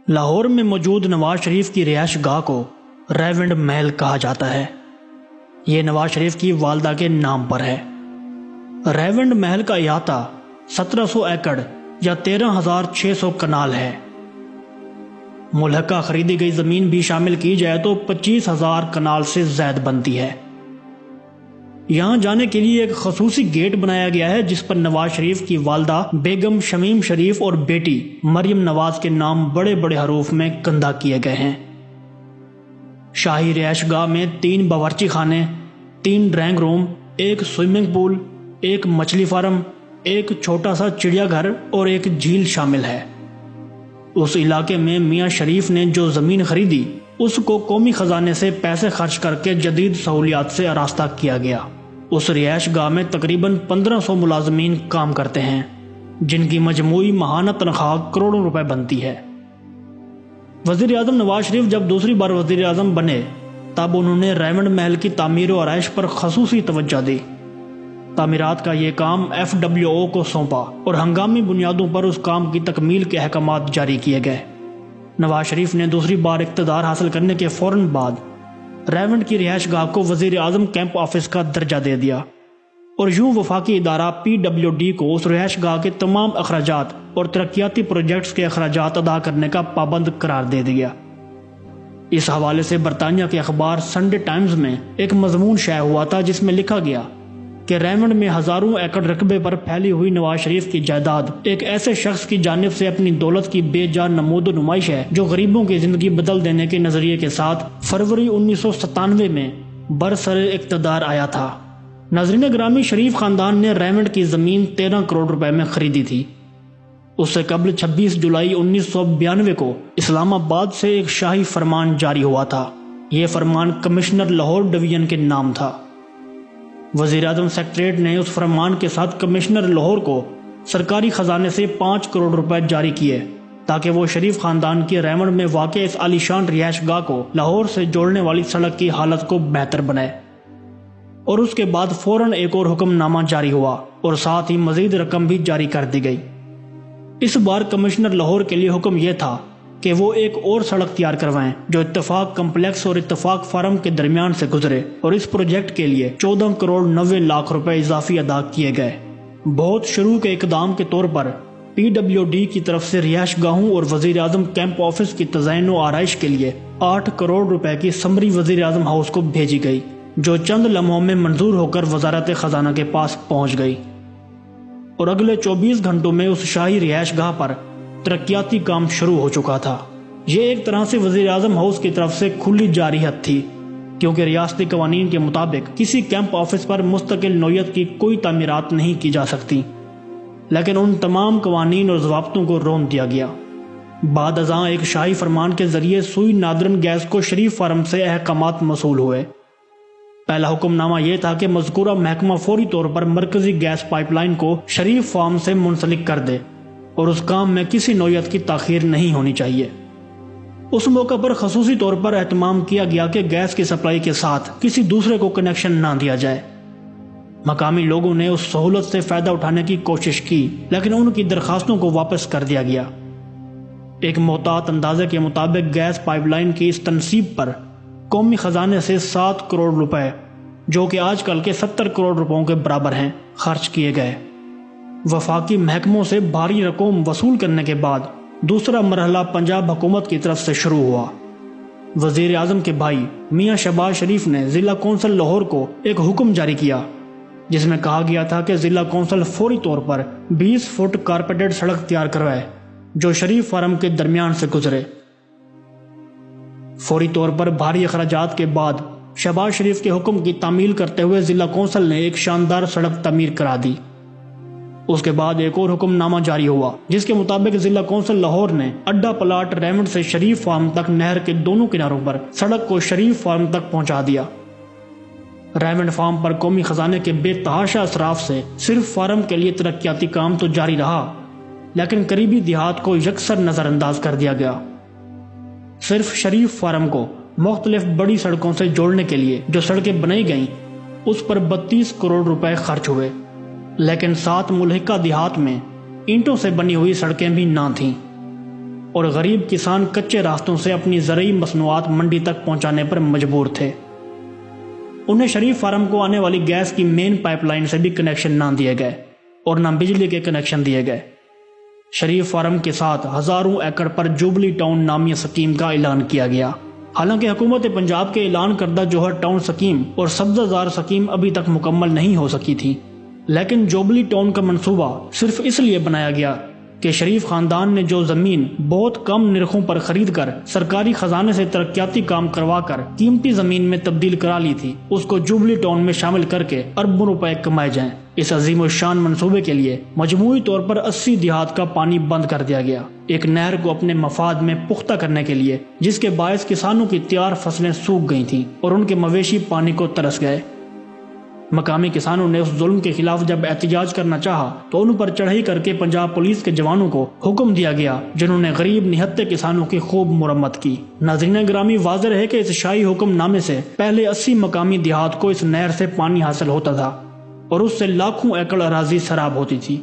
لاہور میں موجود نواز شریف کی رہائش گاہ کو ریونڈ محل کہا جاتا ہے۔ یہ نواز شریف کی والدہ کے نام پر ہے۔ ریونڈ محل کا احاطہ 1700 ایکڑ یا 13,600 کنال ہے۔ ملحقہ خریدی گئی زمین بھی شامل کی جائے تو 25,000 کنال سے زائد بنتی ہے۔ یہاں جانے کے لیے ایک خصوصی گیٹ بنایا گیا ہے جس پر نواز شریف کی والدہ بیگم شمیم شریف اور بیٹی مریم نواز کے نام بڑے بڑے حروف میں کندہ کیے گئے ہیں۔ شاہی رہائش گاہ میں 3 باورچی خانے، 3 ڈرائنگ روم، 1 سوئمنگ پول، 1 مچھلی فارم، 1 چھوٹا سا چڑیا گھر اور 1 جھیل شامل ہے۔ اس علاقے میں میاں شریف نے جو زمین خریدی اس کو قومی خزانے سے پیسے خرچ کر کے جدید سہولیات سے آراستہ کیا گیا۔ اس رہائش گاہ میں تقریباً 1500 ملازمین کام کرتے ہیں جن کی مجموعی ماہانہ تنخواہ کروڑوں روپے بنتی ہے۔ وزیر اعظم نواز شریف جب دوسری بار وزیر اعظم بنے تب انہوں نے ریونڈ محل کی تعمیر و آرائش پر خصوصی توجہ دی۔ تعمیرات کا یہ کام FWO کو سونپا اور ہنگامی بنیادوں پر اس کام کی تکمیل کے احکامات جاری کیے گئے۔ نواز شریف نے دوسری بار اقتدار حاصل کرنے کے فوراً بعد ریونڈ کی رہائش گاہ کو وزیر اعظم کیمپ آفس کا درجہ دے دیا اور یوں وفاقی ادارہ PWD کو اس رہائش گاہ کے تمام اخراجات اور ترقیاتی پروجیکٹس کے اخراجات ادا کرنے کا پابند قرار دے دیا۔ اس حوالے سے برطانیہ کے اخبار سنڈے ٹائمز میں ایک مضمون شائع ہوا تھا جس میں لکھا گیا کہ ریونڈ میں ہزاروں ایکڑ رقبے پر پھیلی ہوئی نواز شریف کی جائیداد ایک ایسے شخص کی جانب سے اپنی دولت کی بے جان نمود و نمائش ہے جو غریبوں کی زندگی بدل دینے کے نظریے کے ساتھ فروری 1997 میں برسر اقتدار آیا تھا۔ ناظرین گرامی، شریف خاندان نے ریونڈ کی زمین 13 کروڑ روپے میں خریدی تھی۔ اس سے قبل 26 جولائی 1992 کو اسلام آباد سے ایک شاہی فرمان جاری ہوا تھا۔ یہ فرمان کمشنر لاہور ڈویژن کے نام تھا۔ وزیر اعظم سیکریٹریٹ نے اس فرمان کے ساتھ کمشنر لاہور کو سرکاری خزانے سے 5 کروڑ روپے جاری کیے تاکہ وہ شریف خاندان کی ریونڈ میں واقع اس عالیشان رہائش گاہ کو لاہور سے جوڑنے والی سڑک کی حالت کو بہتر بنائے۔ اور اس کے بعد فوراً ایک اور حکم نامہ جاری ہوا اور ساتھ ہی مزید رقم بھی جاری کر دی گئی۔ اس بار کمشنر لاہور کے لیے حکم یہ تھا کہ وہ ایک اور سڑک تیار کروائیں جو اتفاق کمپلیکس اور اتفاق فارم کے درمیان سے گزرے، اور اس پروجیکٹ کے لیے 14 کروڑ 90 لاکھ روپے اضافی ادا کیے گئے۔ بہت شروع کے اقدام کے طور پر PWD کی طرف سے رہائش گاہوں اور وزیر اعظم کیمپ آفس کی تزئین و آرائش کے لیے 8 کروڑ روپے کی سمری وزیر اعظم ہاؤس کو بھیجی گئی جو چند لمحوں میں منظور ہو کر وزارت خزانہ کے پاس پہنچ گئی، اور اگلے 24 گھنٹوں میں اس شاہی رہائش گاہ پر ترقیاتی کام شروع ہو چکا تھا۔ یہ ایک طرح سے وزیر اعظم ہاؤس کی طرف سے کھلی جارحیت تھی کیونکہ ریاستی قوانین کے مطابق کسی کیمپ آفس پر مستقل نوعیت کی کوئی تعمیرات نہیں کی جا سکتی، لیکن ان تمام قوانین اور ضوابطوں کو رون دیا گیا۔ بعد ازاں ایک شاہی فرمان کے ذریعے سوئی نادرن گیس کو شریف فارم سے احکامات موصول ہوئے۔ پہلا حکم نامہ یہ تھا کہ مذکورہ محکمہ فوری طور پر مرکزی گیس پائپ لائن کو شریف فارم سے منسلک کر دے اور اس کام میں کسی نوعیت کی تاخیر نہیں ہونی چاہیے۔ اس موقع پر خصوصی طور پر اہتمام کیا گیا کہ گیس کی سپلائی کے ساتھ کسی دوسرے کو کنیکشن نہ دیا جائے۔ مقامی لوگوں نے اس سہولت سے فائدہ اٹھانے کی کوشش کی لیکن ان کی درخواستوں کو واپس کر دیا گیا۔ ایک محتاط اندازے کے مطابق گیس پائپ لائن کی اس تنصیب پر قومی خزانے سے 7 کروڑ روپے، جو کہ آج کل کے 70 کروڑ روپوں کے برابر ہیں، خرچ کیے گئے۔ وفاقی محکموں سے بھاری رقم وصول کرنے کے بعد دوسرا مرحلہ پنجاب حکومت کی طرف سے شروع ہوا۔ وزیر اعظم کے بھائی میاں شہباز شریف نے ضلع کونسل لاہور کو ایک حکم جاری کیا جس میں کہا گیا تھا کہ ضلع کونسل فوری طور پر 20 فٹ کارپیٹڈ سڑک تیار کروائے جو شریف فارم کے درمیان سے گزرے۔ فوری طور پر بھاری اخراجات کے بعد شہباز شریف کے حکم کی تعمیل کرتے ہوئے ضلع کونسل نے ایک شاندار سڑک تعمیر کرا دی۔ اس کے بعد ایک اور حکم نامہ جاری ہوا جس کے مطابق ضلع کونسل لاہور نے اڈا پلاٹ ریونڈ سے شریف فارم تک نہر کے دونوں کناروں پر سڑک کو شریف فارم تک پہنچا دیا۔ ریونڈ فارم پر قومی خزانے کے بے تحاشا اصراف سے صرف فارم کے لیے ترقیاتی کام تو جاری رہا لیکن قریبی دیہات کو یکسر نظر انداز کر دیا گیا۔ صرف شریف فارم کو مختلف بڑی سڑکوں سے جوڑنے کے لیے جو سڑکیں بنائی گئیں اس پر 32 کروڑ روپے خرچ ہوئے، لیکن 7 ملحقہ دیہات میں اینٹوں سے بنی ہوئی سڑکیں بھی نہ تھیں اور غریب کسان کچے راستوں سے اپنی زرعی مصنوعات منڈی تک پہنچانے پر مجبور تھے۔ انہیں شریف فارم کو آنے والی گیس کی مین پائپ لائن سے بھی کنیکشن نہ دیے گئے اور نہ بجلی کے کنیکشن دیے گئے۔ شریف فارم کے ساتھ ہزاروں ایکڑ پر جوبلی ٹاؤن نامی سکیم کا اعلان کیا گیا۔ حالانکہ حکومت پنجاب کے اعلان کردہ جوہر ٹاؤن سکیم اور سبزہ زار سکیم ابھی تک مکمل نہیں ہو سکی تھی، لیکن جوبلی ٹاؤن کا منصوبہ صرف اس لیے بنایا گیا کہ شریف خاندان نے جو زمین بہت کم نرخوں پر خرید کر سرکاری خزانے سے ترقیاتی کام کروا کر قیمتی زمین میں تبدیل کرا لی تھی، اس کو جوبلی ٹاؤن میں شامل کر کے اربوں روپے کمائے جائیں۔ اس عظیم الشان منصوبے کے لیے مجموعی طور پر 80 دیہات کا پانی بند کر دیا گیا، ایک نہر کو اپنے مفاد میں پختہ کرنے کے لیے، جس کے باعث کسانوں کی تیار فصلیں سوکھ گئی تھیں اور ان کے مویشی پانی کو ترس گئے۔ مقامی کسانوں نے اس ظلم کے خلاف جب احتجاج کرنا چاہا تو ان پر چڑھائی کر کے پنجاب پولیس کے جوانوں کو حکم دیا گیا، جنہوں نے غریب نہتے کسانوں کی خوب مرمت کی۔ ناظرین گرامی، واضح ہے کہ اس شاہی حکم نامے سے پہلے 80 مقامی دیہات کو اس نہر سے پانی حاصل ہوتا تھا اور اس سے لاکھوں ایکڑ اراضی سیراب ہوتی تھی۔